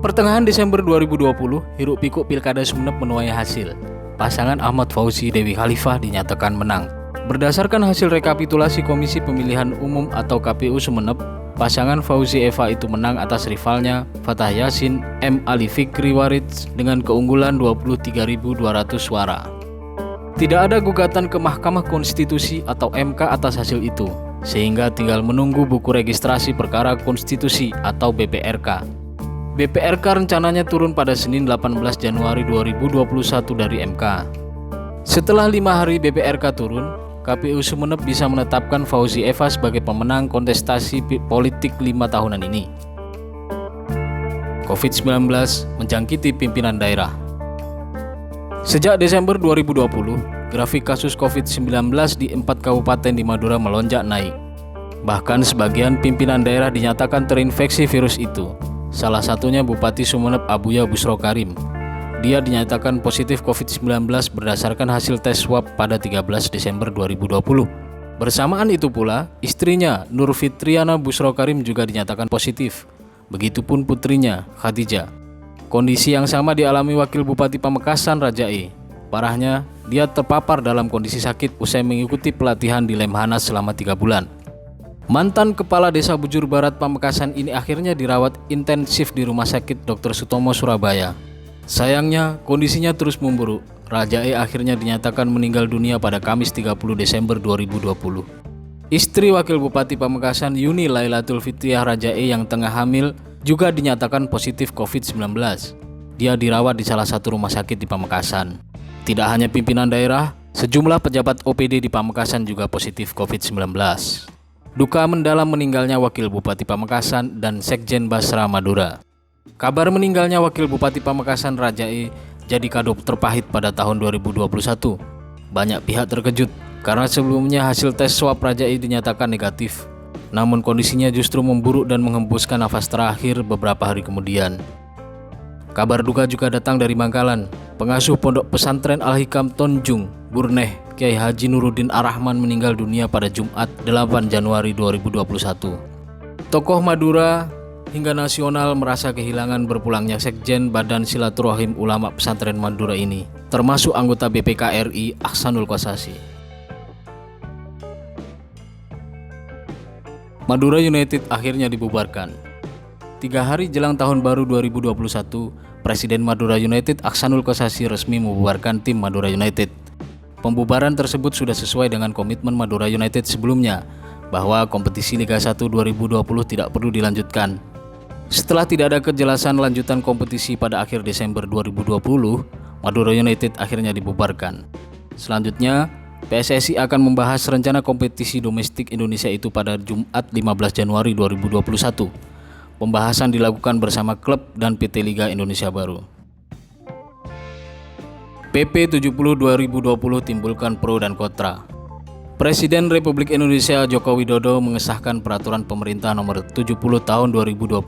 Pertengahan Desember 2020, hiruk-pikuk Pilkada Sumeneb menuai hasil. Pasangan Ahmad Fauzi Dewi Khalifah dinyatakan menang. Berdasarkan hasil rekapitulasi Komisi Pemilihan Umum atau KPU Sumeneb, pasangan Fauzi Eva itu menang atas rivalnya Fatah Yasin M. Ali Fikri Warid dengan keunggulan 23.200 suara. Tidak ada gugatan ke Mahkamah Konstitusi atau MK atas hasil itu, sehingga tinggal menunggu buku registrasi perkara konstitusi atau BPRK. BPRK rencananya turun pada Senin 18 Januari 2021 dari MK. Setelah 5 hari BPRK turun, KPU Sumeneb bisa menetapkan Fauzi Eva sebagai pemenang kontestasi politik 5 tahunan ini. COVID-19 menjangkiti pimpinan daerah. Sejak Desember 2020, grafik kasus COVID-19 di 4 kabupaten di Madura melonjak naik. Bahkan sebagian pimpinan daerah dinyatakan terinfeksi virus itu. Salah satunya Bupati Sumeneb Abuya Busro Karim. Dia dinyatakan positif COVID-19 berdasarkan hasil tes swab pada 13 Desember 2020. Bersamaan itu pula, istrinya Nur Fitriana Busro Karim juga dinyatakan positif. Begitupun putrinya Khadijah. Kondisi yang sama dialami Wakil Bupati Pamekasan Raja E. Parahnya, dia terpapar dalam kondisi sakit usai mengikuti pelatihan di Lemhanas selama 3 bulan. Mantan Kepala Desa Bujur Barat Pamekasan ini akhirnya dirawat intensif di Rumah Sakit Dr. Sutomo Surabaya. Sayangnya, kondisinya terus memburuk. Raja E akhirnya dinyatakan meninggal dunia pada Kamis 30 Desember 2020. Istri Wakil Bupati Pamekasan Yuni Lailatul Fitriah Raja E yang tengah hamil juga dinyatakan positif COVID-19. Dia dirawat di salah satu rumah sakit di Pamekasan. Tidak hanya pimpinan daerah, sejumlah pejabat OPD di Pamekasan juga positif COVID-19. Duka mendalam meninggalnya Wakil Bupati Pamekasan dan Sekjen Basra Madura. Kabar meninggalnya Wakil Bupati Pamekasan Raja E jadi kado terpahit pada tahun 2021. Banyak pihak terkejut karena sebelumnya hasil tes swab Raja E dinyatakan negatif. Namun kondisinya justru memburuk dan menghembuskan nafas terakhir beberapa hari kemudian. Kabar duka juga datang dari Bangkalan. Pengasuh Pondok Pesantren Al-Hikam Tonjung, Burneh, Kiai Haji Nuruddin Ar-Rahman meninggal dunia pada Jumat 8 Januari 2021. Tokoh Madura hingga nasional merasa kehilangan berpulangnya Sekjen Badan Silaturahim Ulama Pesantren Madura ini, termasuk anggota BPK RI Ahsanul Qasasi. Madura United akhirnya dibubarkan. 3 hari jelang tahun baru 2021, Presiden Madura United Ahsanul Qasasi resmi membubarkan tim Madura United. Pembubaran tersebut sudah sesuai dengan komitmen Madura United sebelumnya bahwa kompetisi Liga 1 2020 tidak perlu dilanjutkan. Setelah tidak ada kejelasan lanjutan kompetisi pada akhir Desember 2020, Madura United akhirnya dibubarkan. Selanjutnya, PSSI akan membahas rencana kompetisi domestik Indonesia itu pada Jumat 15 Januari 2021. Pembahasan dilakukan bersama klub dan PT Liga Indonesia Baru. PP 70 2020 timbulkan pro dan kontra. Presiden Republik Indonesia Joko Widodo mengesahkan peraturan pemerintah nomor 70 tahun 2020.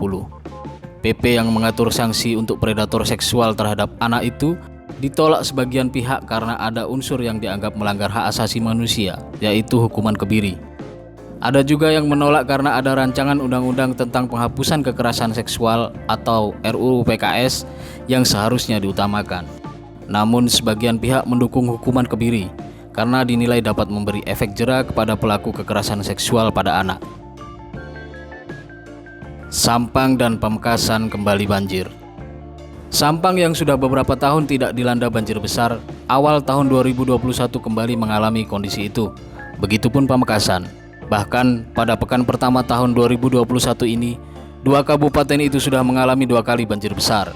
PP yang mengatur sanksi untuk predator seksual terhadap anak itu ditolak sebagian pihak karena ada unsur yang dianggap melanggar hak asasi manusia, yaitu hukuman kebiri. Ada juga yang menolak karena ada rancangan undang-undang tentang penghapusan kekerasan seksual atau RUU PKS yang seharusnya diutamakan. Namun sebagian pihak mendukung hukuman kebiri karena dinilai dapat memberi efek jera kepada pelaku kekerasan seksual pada anak. Sampang dan Pamekasan kembali banjir. Sampang yang sudah beberapa tahun tidak dilanda banjir besar, awal tahun 2021 kembali mengalami kondisi itu. Begitupun Pamekasan. Bahkan pada pekan pertama tahun 2021 ini, 2 kabupaten itu sudah mengalami 2 kali banjir besar.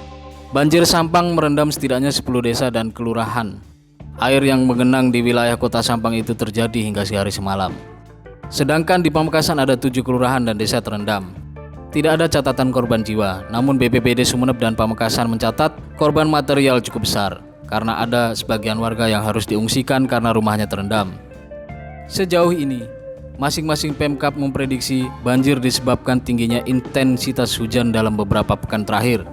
Banjir Sampang merendam setidaknya 10 desa dan kelurahan. Air yang menggenang di wilayah kota Sampang itu terjadi hingga sehari semalam. Sedangkan di Pamekasan ada 7 kelurahan dan desa terendam. Tidak ada catatan korban jiwa, namun BPBD Sumeneb dan Pamekasan mencatat korban material cukup besar karena ada sebagian warga yang harus diungsikan karena rumahnya terendam. Sejauh ini, masing-masing Pemkab memprediksi banjir disebabkan tingginya intensitas hujan dalam beberapa pekan terakhir.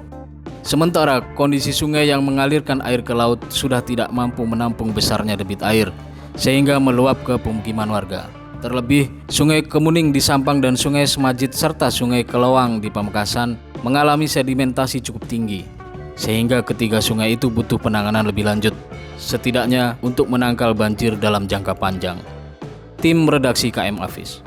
Sementara kondisi sungai yang mengalirkan air ke laut sudah tidak mampu menampung besarnya debit air, sehingga meluap ke pemukiman warga. Terlebih, Sungai Kemuning di Sampang dan Sungai Semajit serta Sungai Kelewang di Pamekasan mengalami sedimentasi cukup tinggi, sehingga ketiga sungai itu butuh penanganan lebih lanjut, setidaknya untuk menangkal banjir dalam jangka panjang. Tim Redaksi KM Afis.